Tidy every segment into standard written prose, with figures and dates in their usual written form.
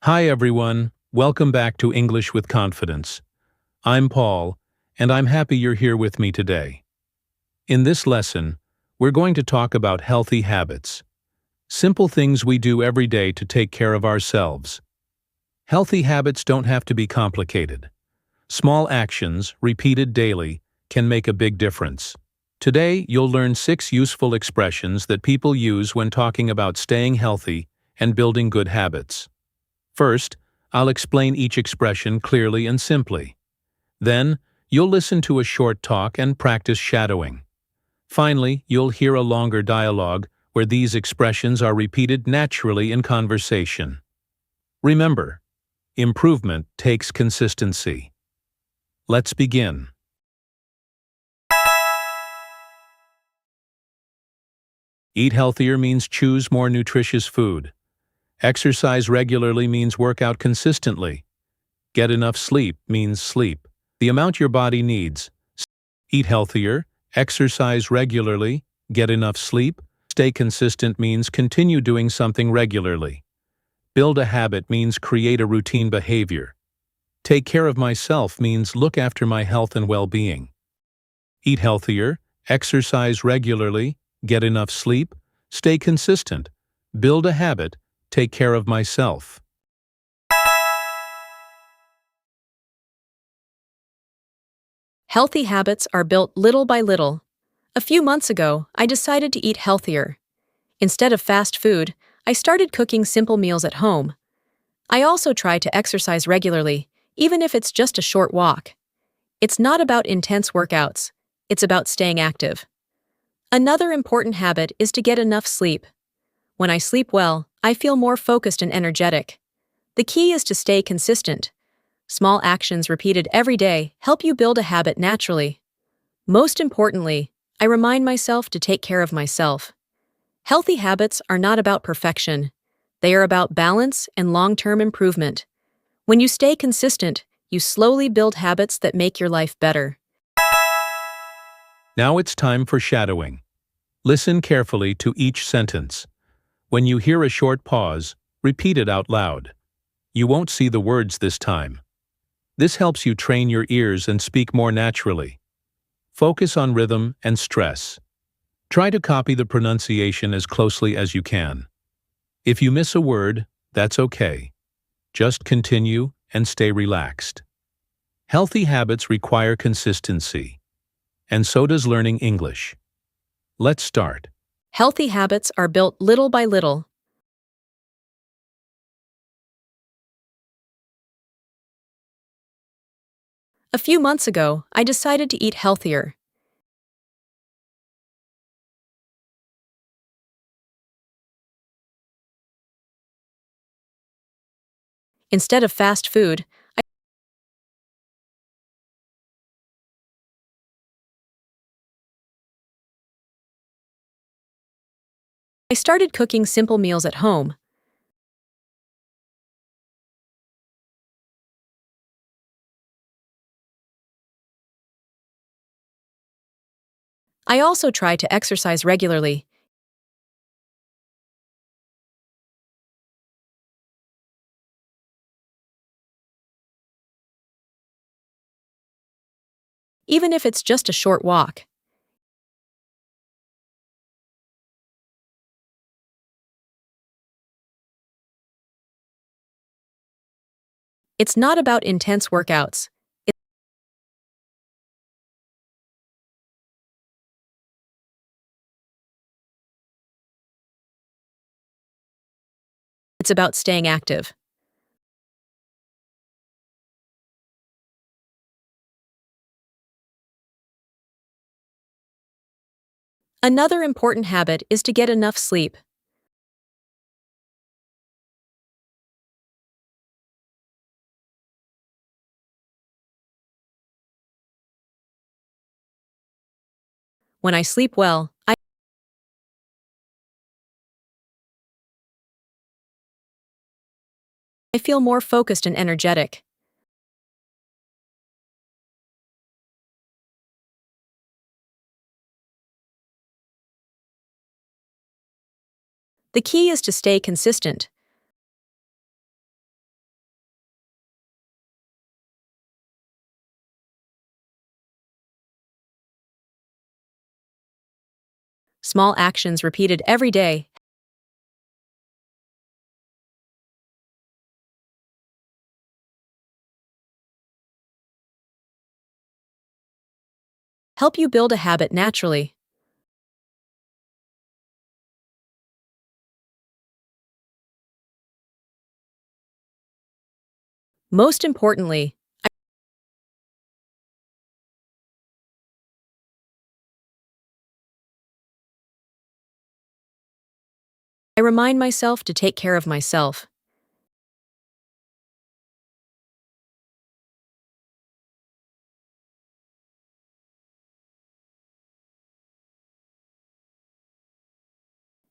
Hi everyone, welcome back to English with Confidence. I'm Paul, and I'm happy you're here with me today. In this lesson, we're going to talk about healthy habits. Simple things we do every day to take care of ourselves. Healthy habits don't have to be complicated. Small actions, repeated daily, can make a big difference. Today, you'll learn 6 useful expressions that people use when talking about staying healthy and building good habits. First, I'll explain each expression clearly and simply. Then, you'll listen to a short talk and practice shadowing. Finally, you'll hear a longer dialogue where these expressions are repeated naturally in conversation. Remember, improvement takes consistency. Let's begin. Eat healthier means choose more nutritious food. Exercise regularly means work out consistently. Get enough sleep means sleep the amount your body needs. Eat healthier, exercise regularly, get enough sleep. Stay consistent means continue doing something regularly. Build a habit means create a routine behavior. Take care of myself means look after my health and well-being. Eat healthier, exercise regularly, get enough sleep, stay consistent, build a habit, take care of myself. Healthy habits are built little by little. A few months ago, I decided to eat healthier. Instead of fast food, I started cooking simple meals at home. I also try to exercise regularly, even if it's just a short walk. It's not about intense workouts, it's about staying active. Another important habit is to get enough sleep. When I sleep well, I feel more focused and energetic. The key is to stay consistent. Small actions repeated every day help you build a habit naturally. Most importantly, I remind myself to take care of myself. Healthy habits are not about perfection. They are about balance and long-term improvement. When you stay consistent, you slowly build habits that make your life better. Now it's time for shadowing. Listen carefully to each sentence. When you hear a short pause, repeat it out loud. You won't see the words this time. This helps you train your ears and speak more naturally. Focus on rhythm and stress. Try to copy the pronunciation as closely as you can. If you miss a word, that's okay. Just continue and stay relaxed. Healthy habits require consistency, and so does learning English. Let's start. Healthy habits are built little by little. A few months ago, I decided to eat healthier. Instead of fast food, I started cooking simple meals at home. I also try to exercise regularly. Even if it's just a short walk. It's not about intense workouts. It's about staying active. Another important habit is to get enough sleep. When I sleep well, I feel more focused and energetic. The key is to stay consistent. Small actions repeated every day help you build a habit naturally. Most importantly, I remind myself to take care of myself.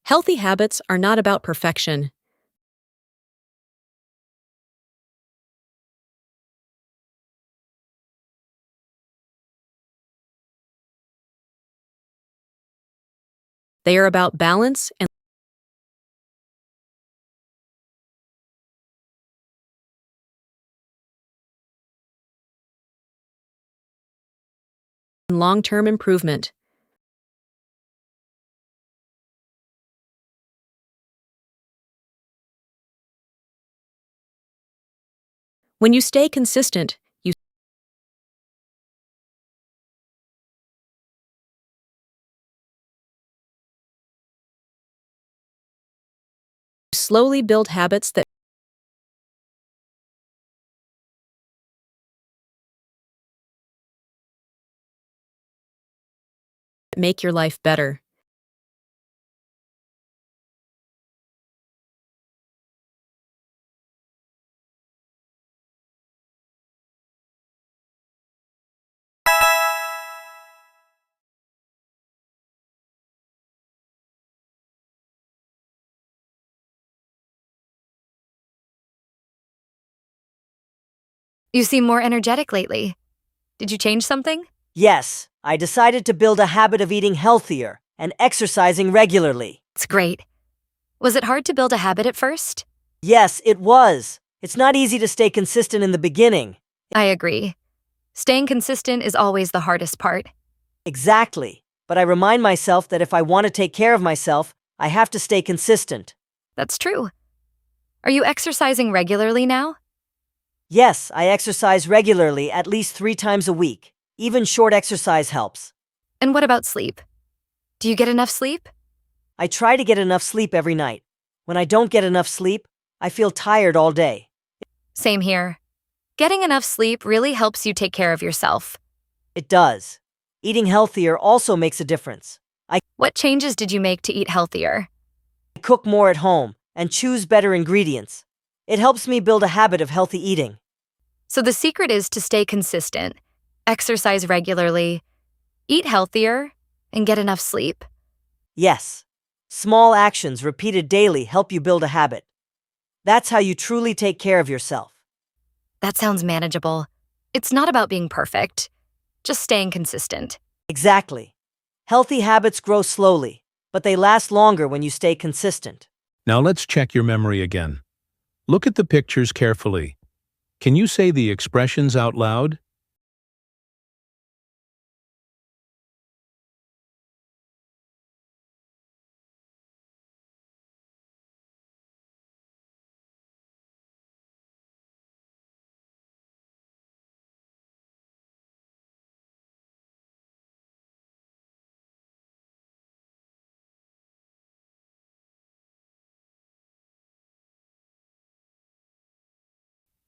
Healthy habits are not about perfection. They are about balance and long-term improvement. When you stay consistent, you slowly build habits that make your life better. You seem more energetic lately. Did you change something? Yes, I decided to build a habit of eating healthier and exercising regularly. It's great. Was it hard to build a habit at first? Yes, it was. It's not easy to stay consistent in the beginning. I agree. Staying consistent is always the hardest part. Exactly. But I remind myself that if I want to take care of myself, I have to stay consistent. That's true. Are you exercising regularly now? Yes, I exercise regularly at least 3 times a week. Even short exercise helps. And what about sleep? Do you get enough sleep? I try to get enough sleep every night. When I don't get enough sleep, I feel tired all day. Same here. Getting enough sleep really helps you take care of yourself. It does. Eating healthier also makes a difference. I What changes did you make to eat healthier? cook more at home and choose better ingredients. It helps me build a habit of healthy eating. So the secret is to stay consistent, exercise regularly, eat healthier, and get enough sleep. Yes. Small actions repeated daily help you build a habit. That's how you truly take care of yourself. That sounds manageable. It's not about being perfect, just staying consistent. Exactly. Healthy habits grow slowly, but they last longer when you stay consistent. Now let's check your memory again. Look at the pictures carefully. Can you say the expressions out loud?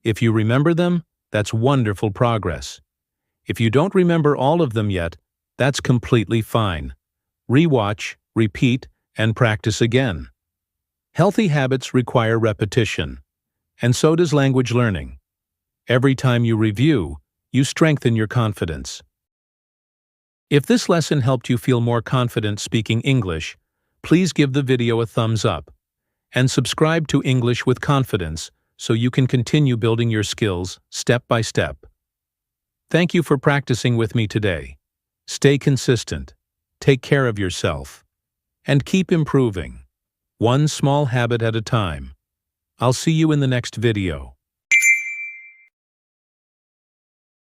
If you remember them, that's wonderful progress. If you don't remember all of them yet, that's completely fine. Rewatch, repeat, and practice again. Healthy habits require repetition, and so does language learning. Every time you review, you strengthen your confidence. If this lesson helped you feel more confident speaking English, please give the video a thumbs up and subscribe to English with Confidence so you can continue building your skills step by step. Thank you for practicing with me today. Stay consistent, take care of yourself, and keep improving, one small habit at a time. I'll see you in the next video.